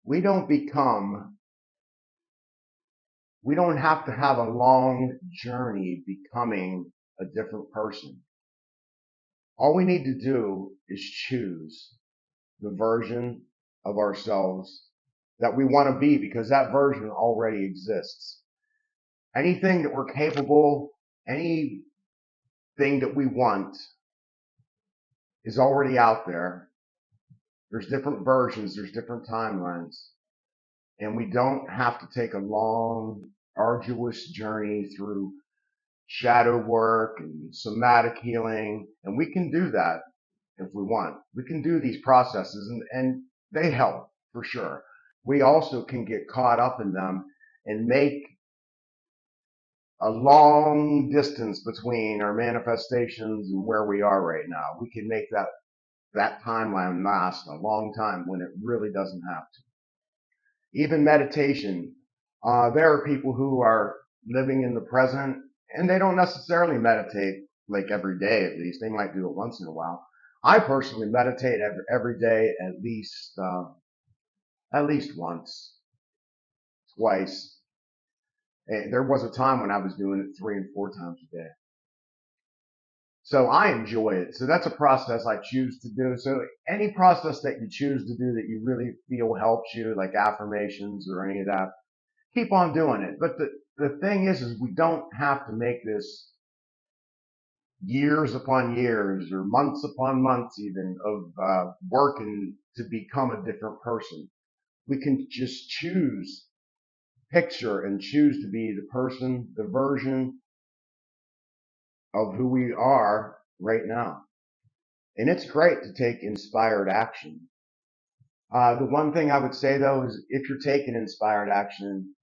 We don't become, we don't have to have a long journey becoming a different person. All we need to do is choose the version of ourselves that we want to be, because that version already exists. Anything that we're capable, anything that we want is already out there. There's different versions, there's different timelines, and we don't have to take a long, arduous journey through shadow work and somatic healing. And we can do that if we want. We can do these processes, and they help for sure. We also can get caught up in them and make a long distance between our manifestations and where we are right now. We can make that timeline last a long time when it really doesn't have to. Even meditation, there are people who are living in the present and they don't necessarily meditate like every day. At least they might do it once in a while. I personally meditate every day at least once, twice. There was a time when I was doing it 3 and 4 times a day. So I enjoy it. So that's a process I choose to do. So any process that you choose to do that you really feel helps you, like affirmations or any of that, keep on doing it. But the thing is we don't have to make this years upon years or months upon months even of working to become a different person. We can just picture and choose to be the person, the version of who we are right now. And it's great to take inspired action. The one thing I would say though is if you're taking inspired action,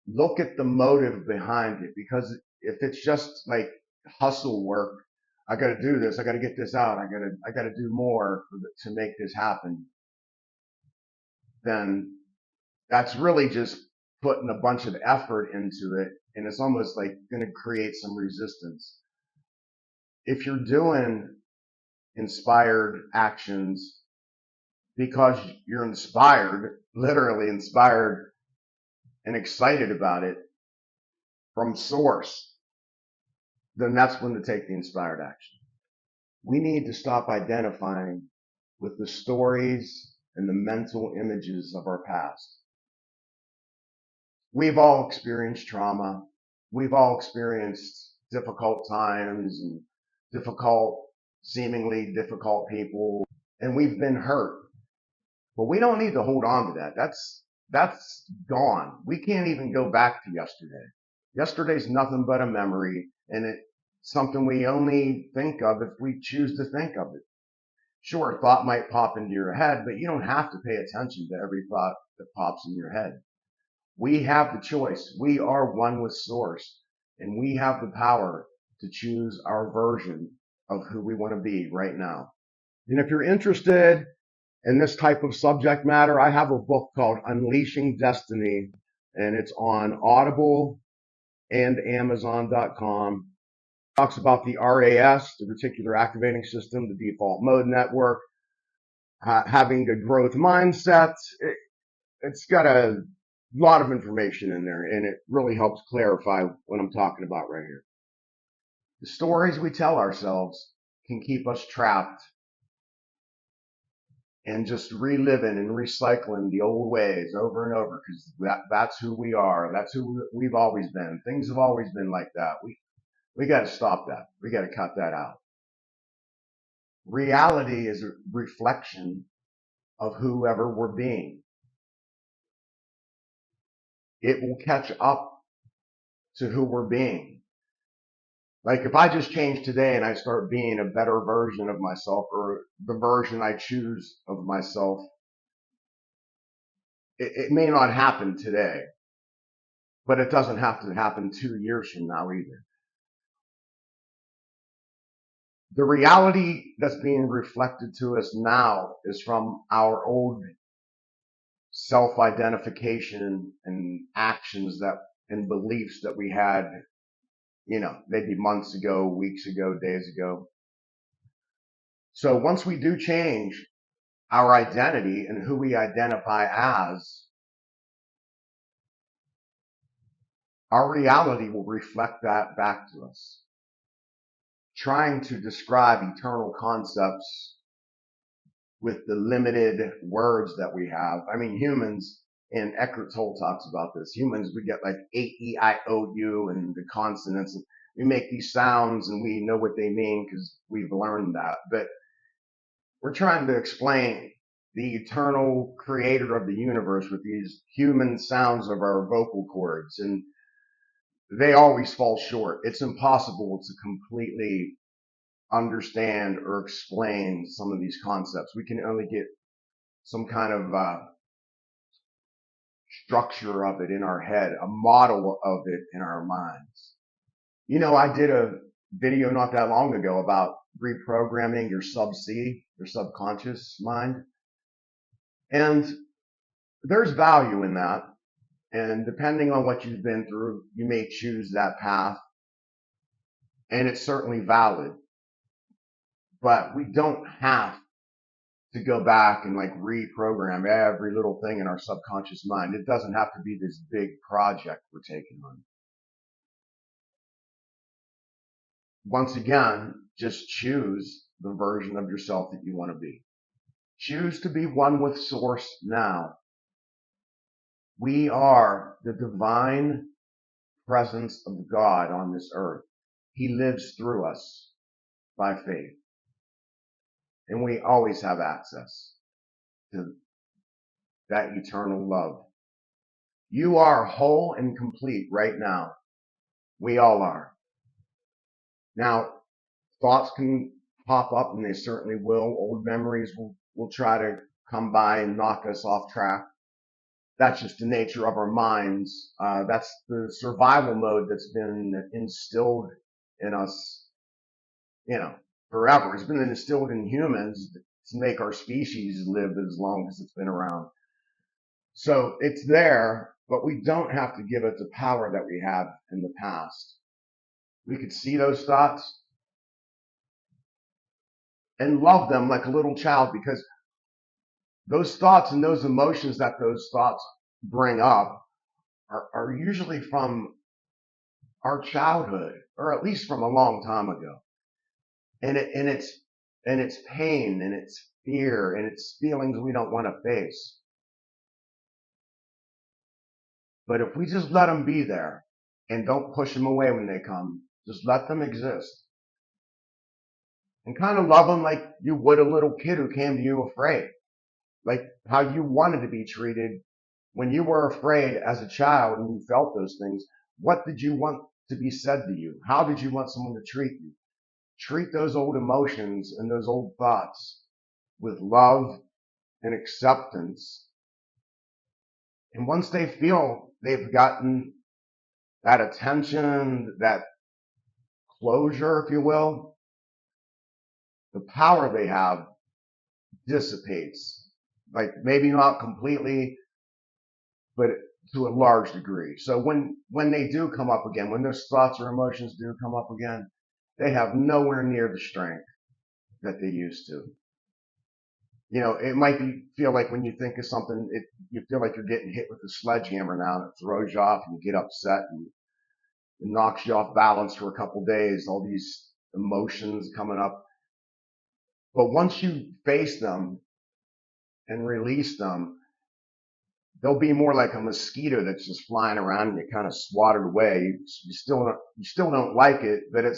look at the motive behind it, because if it's just like hustle work, I got to do this, I got to get this out, I got to do more to make this happen, then that's really just putting a bunch of effort into it, and it's almost like going to create some resistance. If you're doing inspired actions because you're inspired, literally inspired and excited about it from source, then that's when to take the inspired action. We need to stop identifying with the stories and the mental images of our past. We've all experienced trauma. We've all experienced difficult times and seemingly difficult people, and we've been hurt. But we don't need to hold on to that. That's gone. We can't even go back to yesterday. Yesterday's nothing but a memory, and it's something we only think of if we choose to think of it. Sure, a thought might pop into your head, but you don't have to pay attention to every thought that pops in your head. We have the choice. We are one with source, and we have the power to choose our version of who we want to be right now. And if you're interested in this type of subject matter, I have a book called Unleashing Destiny, and it's on Audible and Amazon.com. It talks about the RAS, the reticular activating system, the default mode network, having a growth mindset. It's got a lot of information in there, and it really helps clarify what I'm talking about right here. The stories we tell ourselves can keep us trapped and just reliving and recycling the old ways over and over, because that's who we are. That's who we've always been. Things have always been like that. We got to stop that. We got to cut that out. Reality is a reflection of whoever we're being. It will catch up to who we're being. Like if I just change today and I start being a better version of myself, or the version I choose of myself, it may not happen today, but it doesn't have to happen 2 years from now either. The reality that's being reflected to us now is from our old self-identification and actions and beliefs that we had, maybe months ago, weeks ago, days ago. So once we do change, our identity and who we identify as, our reality will reflect that back to us. Trying to describe eternal concepts with the limited words that we have. I mean, humans, and Eckhart Tolle talks about this. Humans, we get like A-E-I-O-U and the consonants. We make these sounds and we know what they mean because we've learned that. But we're trying to explain the eternal creator of the universe with these human sounds of our vocal cords, and they always fall short. It's impossible to completely understand or explain some of these concepts. We can only get some kind of structure of it in our head, a model of it in our minds. You know, I did a video not that long ago about reprogramming your sub-C, your subconscious mind. And there's value in that. And depending on what you've been through, you may choose that path. And it's certainly valid. But we don't have to go back and like reprogram every little thing in our subconscious mind. It doesn't have to be this big project we're taking on. Once again, just choose the version of yourself that you want to be. Choose to be one with Source now. We are the divine presence of God on this earth. He lives through us by faith. And we always have access to that eternal love. You are whole and complete right now. We all are. Now, thoughts can pop up, and they certainly will. Old memories will try to come by and knock us off track. That's just the nature of our minds. That's the survival mode that's been instilled in us, forever. It's been instilled in humans to make our species live as long as it's been around. So it's there, but we don't have to give it the power that we have in the past. We could see those thoughts and love them like a little child, because those thoughts and those emotions that those thoughts bring up are usually from our childhood, or at least from a long time ago. And it's pain and it's fear and it's feelings we don't want to face. But if we just let them be there and don't push them away when they come, just let them exist. And kind of love them like you would a little kid who came to you afraid. Like how you wanted to be treated when you were afraid as a child and you felt those things. What did you want to be said to you? How did you want someone to treat you? Treat those old emotions and those old thoughts with love and acceptance. And once they feel they've gotten that attention, that closure, if you will, the power they have dissipates. Like maybe not completely, but to a large degree. So when they do come up again, when those thoughts or emotions do come up again, they have nowhere near the strength that they used to. It might feel like when you think of something, you feel like you're getting hit with a sledgehammer now, and it throws you off and you get upset and it knocks you off balance for a couple days, all these emotions coming up. But once you face them and release them, they'll be more like a mosquito that's just flying around and you kind of swat it away. You still don't like it, but it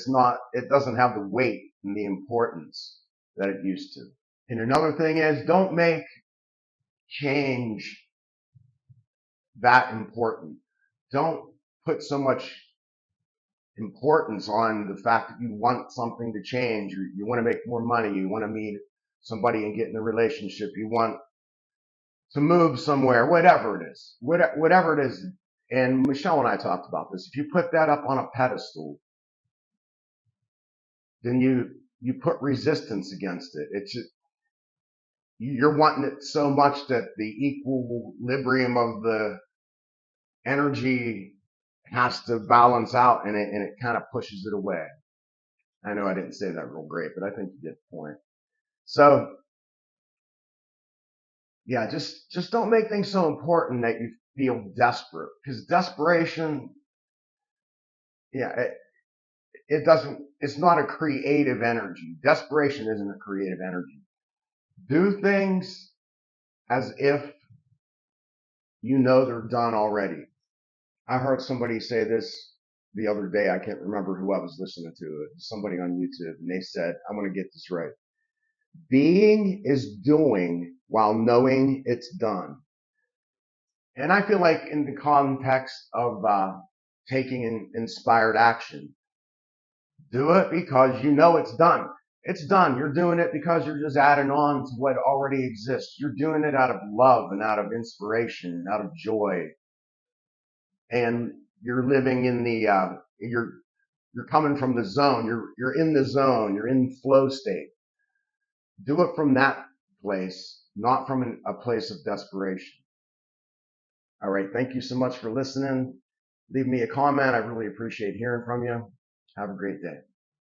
doesn't have the weight and the importance that it used to. And another thing is, don't make change that important. Don't put so much importance on the fact that you want something to change, or you want to make more money, you want to meet somebody and get in a relationship, you want to move somewhere, whatever it is. Whatever it is. And Michelle and I talked about this. If you put that up on a pedestal, then you put resistance against it. It's just, you're wanting it so much that the equilibrium of the energy has to balance out, and it kind of pushes it away. I know I didn't say that real great, but I think you get the point. So yeah, just don't make things so important that you feel desperate, because desperation, yeah, it doesn't, it's not a creative energy. Desperation isn't a creative energy. Do things as if you know they're done already. I heard somebody say this the other day. I can't remember who I was listening to. It was somebody on YouTube, and they said, I'm going to get this right. Being is doing while knowing it's done. And I feel like in the context of taking inspired action, do it because you know it's done. It's done. You're doing it because you're just adding on to what already exists. You're doing it out of love and out of inspiration, out of joy, and you're living in the you're coming from the zone. You're in the zone. You're in flow state. Do it from that place, not from a place of desperation. All right. Thank you so much for listening. Leave me a comment. I really appreciate hearing from you. Have a great day.